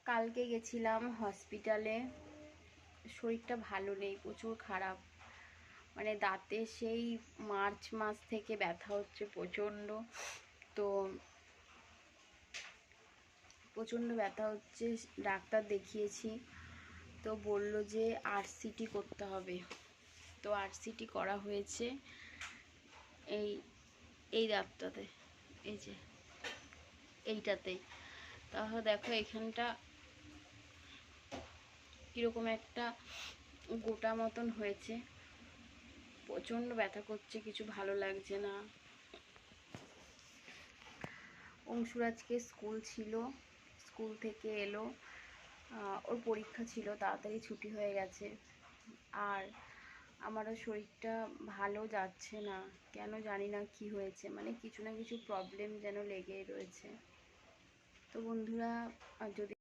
কালকে গেছিলাম হসপিটালে, শরীরটা ভালো নেই, প্রচুর খারাপ। মানে দাঁতে সেই মার্চ মাস থেকে ব্যথা হচ্ছে প্রচণ্ড। তো প্রচণ্ড ব্যথা হচ্ছে, ডাক্তার দেখিয়েছি। তো বলল যে আরসিটি করতে হবে। তো আরসিটি করা হয়েছে এই দাঁতটাতে, এই যে এইটাতেই। তাহলে দেখো এখানটা কীরকম একটা গোটা মতন হয়েছে, প্রচণ্ড ব্যথা করছে, কিছু ভালো লাগছে না। অংশুর আজকে স্কুল ছিল, স্কুল থেকে এলো, ওর পরীক্ষা ছিল, তাড়াতাড়ি ছুটি হয়ে গেছে। আর আমারও শরীরটা ভালো যাচ্ছে না, কেন জানি না কি হয়েছে, মানে কিছু না কিছু প্রবলেম যেন লেগেই রয়েছে। তো বন্ধুরা, যদি